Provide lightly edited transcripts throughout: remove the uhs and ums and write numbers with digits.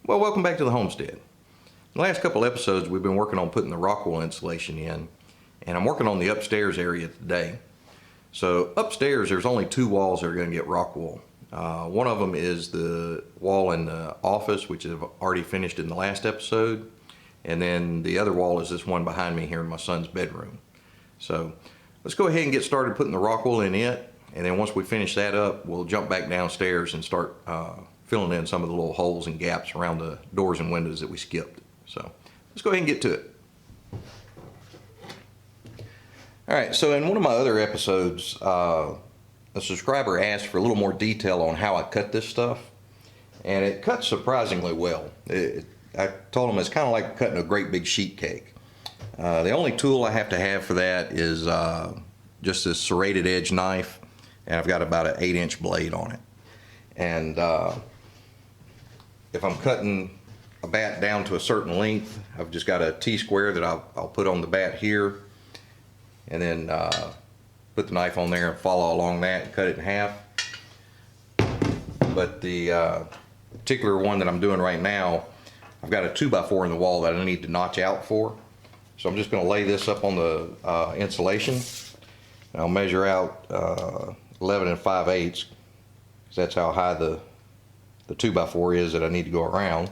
Well, welcome back to the homestead. The last couple episodes we've been working on putting the Rockwool insulation in, and I'm working on the upstairs area today. So upstairs there's only two walls that are going to get Rockwool. One of them is the wall in the office, which I've already finished in the last episode, and then the other wall is this one behind me here in my son's bedroom. So let's go ahead and get started putting the Rockwool in it, and then once we finish that up, we'll jump back downstairs and start filling in some of the little holes and gaps around the doors and windows that we skipped. So let's go ahead and get to it. All right, so in one of my other episodes, a subscriber asked for a little more detail on how I cut this stuff, and it cuts surprisingly well. I told him it's kind of like cutting a great big sheet cake. The only tool I have to have for that is just this serrated edge knife, and I've got about an 8-inch blade on it. And if I'm cutting a bat down to a certain length, I've just got a T-square that I'll put on the bat here, and then put the knife on there and follow along that and cut it in half. But the particular one that I'm doing right now, I've got a 2x4 in the wall that I need to notch out for. So I'm just going to lay this up on the insulation, and I'll measure out 11 5/8, because that's how high the 2x4 is that I need to go around.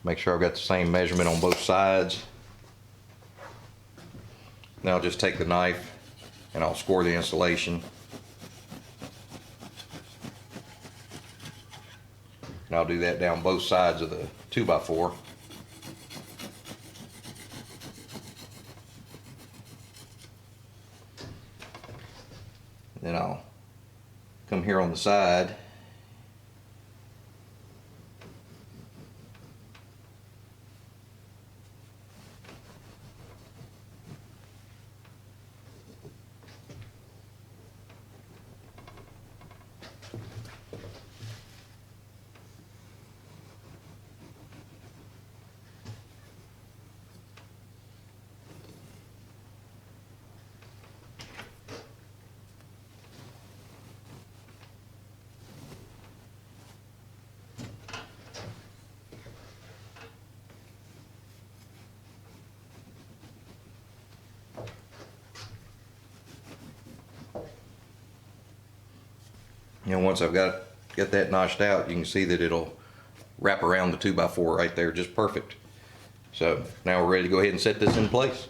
Make sure I've got the same measurement on both sides. Now I'll just take the knife and I'll score the insulation. And I'll do that down both sides of the 2x4. Then I'll come here on the side . You know, once I've got that notched out, you can see that it'll wrap around the 2x4 right there just perfect. So now we're ready to go ahead and set this in place.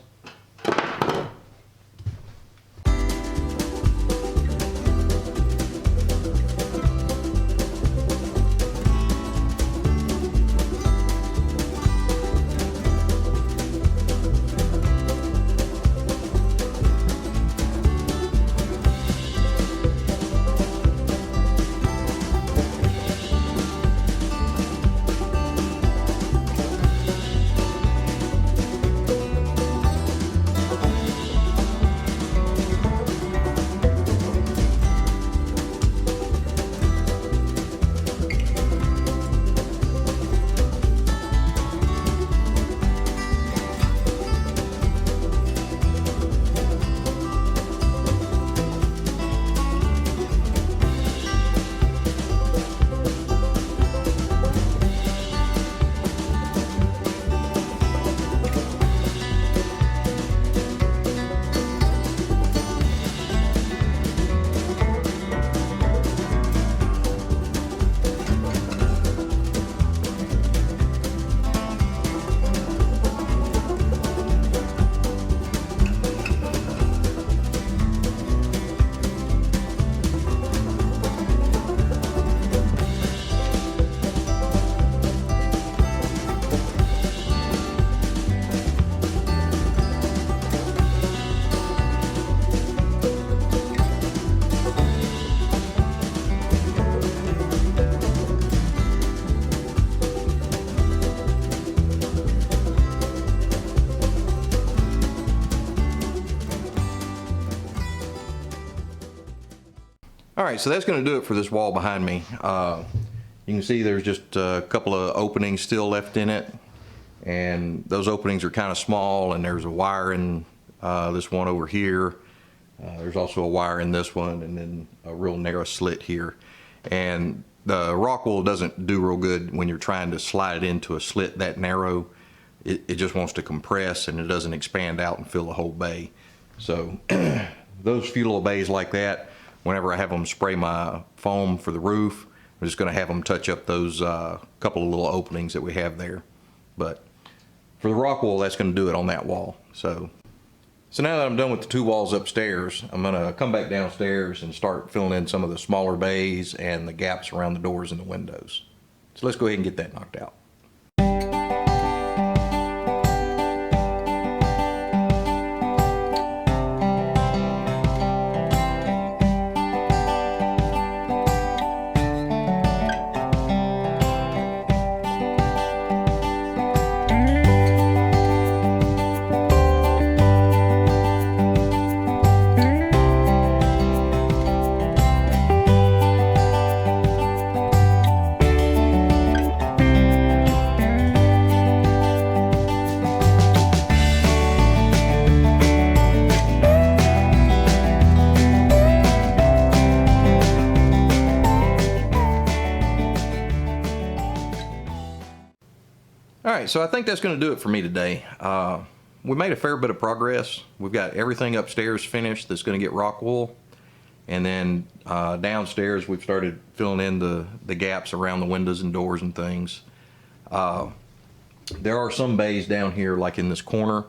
Alright, so that's going to do it for this wall behind me. You can see there's just a couple of openings still left in it, and those openings are kind of small, and there's a wire in this one over here. There's also a wire in this one, and then a real narrow slit here. And the Rockwool doesn't do real good when you're trying to slide it into a slit that narrow. It just wants to compress and it doesn't expand out and fill the whole bay. So those few little bays like that, whenever I have them spray my foam for the roof, I'm just going to have them touch up those couple of little openings that we have there. But for the Rockwool, that's going to do it on that wall. So now that I'm done with the 2 walls upstairs, I'm going to come back downstairs and start filling in some of the smaller bays and the gaps around the doors and the windows. So let's go ahead and get that knocked out. All right, so I think that's going to do it for me today. We made a fair bit of progress. We've got everything upstairs finished that's going to get Rockwool. And then downstairs, we've started filling in the gaps around the windows and doors and things. There are some bays down here, like in this corner,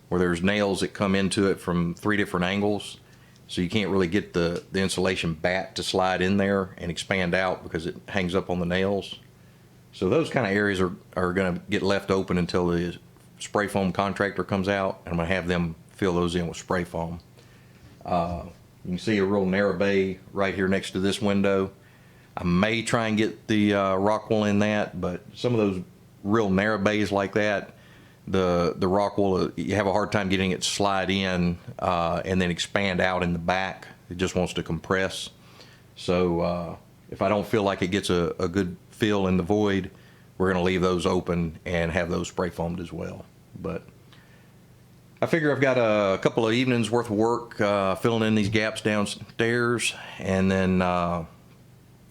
where there's nails that come into it from 3 different angles. So you can't really get the insulation bat to slide in there and expand out because it hangs up on the nails. So those kind of areas are going to get left open until the spray foam contractor comes out, and I'm going to have them fill those in with spray foam. You can see a real narrow bay right here next to this window. I may try and get the Rockwool in that, but some of those real narrow bays like that, the Rockwool, you have a hard time getting it to slide in and then expand out in the back. It just wants to compress. So if I don't feel like it gets a good fill in the void, we're going to leave those open and have those spray foamed as well. But I figure I've got a couple of evenings worth of work filling in these gaps downstairs, and then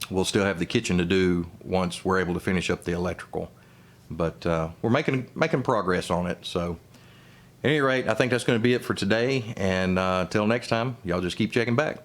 we'll still have the kitchen to do once we're able to finish up the electrical. But we're making progress on it. So at any rate, I think that's going to be it for today, and until next time, y'all just keep checking back.